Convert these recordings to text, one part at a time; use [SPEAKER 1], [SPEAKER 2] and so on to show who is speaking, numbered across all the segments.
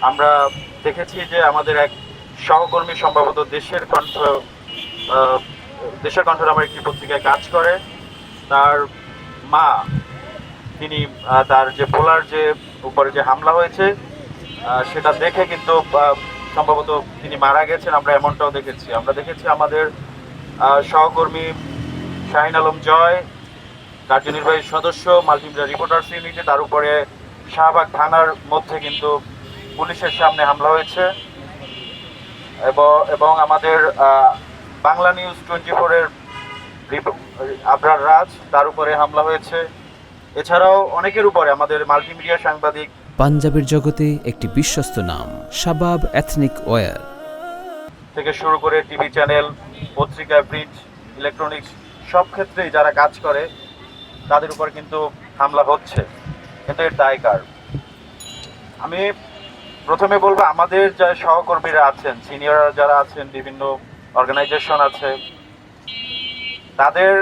[SPEAKER 1] আমরা দেখেছি যে আমাদের এক সহকর্মী সম্ভবত আহ, দেশের কণ্ঠ নামের একটি পত্রিকায় কাজ করে। তার মা, তিনি তার যে ভোলার যে উপরে যে হামলা হয়েছে সেটা দেখে কিন্তু সম্ভবত তিনি মারা গেছেন। আমরা এমনটাও দেখেছি। আমরা দেখেছি আমাদের সহকর্মী শাহিন আলম জয়, কার্যনির্বাহী সদস্য, মাল্টিমিডিয়া রিপোর্টার্স ইউনিটে, তার উপরে শাহবাগ থানার মধ্যে কিন্তু পুলিশের সামনে হামলা হয়েছে। এবং আমাদের বাংলা নিউজ 24-এর আবরার রাজ, তার উপরে হামলা হয়েছে। এছাড়াও অনেকের উপরে আমাদের মাল্টিমিডিয়া সাংবাদিক,
[SPEAKER 2] পাঞ্জাবের জগতে একটি বিশ্বস্ত নাম শাবাব এথনিক ওয়্যার
[SPEAKER 1] থেকে শুরু করে টিভি চ্যানেল, পত্রিকা, প্রিন্ট, ইলেকট্রনিক্স সব ক্ষেত্রেই যারা কাজ করে তাদের উপর কিন্তু হামলা হচ্ছে। কিন্তু এর দায় কার? আমি প্রথমে বলবো, আমাদের যারা সহকর্মীরা আছেন, সিনিয়র যারা আছেন, বিভিন্ন অর্গানাইজেশন আছে, তাদের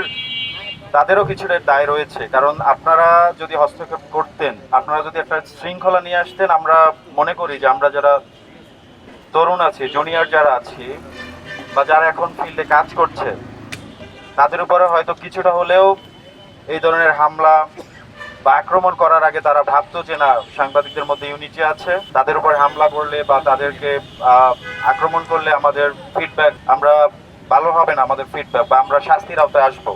[SPEAKER 1] তাদেরও কিছুটা দায় রয়েছে। কারণ আপনারা যদি হস্তক্ষেপ করতেন, আপনারা যদি একটা শৃঙ্খলা নিয়ে আসতেন, আমরা মনে করি যে আমরা যারা তরুণ আছি, জুনিয়র যারা আছি, বা যারা এখন ফিল্ডে কাজ করছে, তাদের উপরে হয়তো কিছুটা হলেও এই ধরনের হামলা বা আক্রমণ করার আগে তারা ভাবতো যে না, সাংবাদিকদের মধ্যে ইউনিটি আছে, তাদের উপর হামলা করলে বা তাদেরকে আক্রমণ করলে আমাদের ফিডব্যাক, আমরা ভালো হবে না আমাদের ফিডব্যাক, বা আমরা শাস্তির আওতায় আসবো।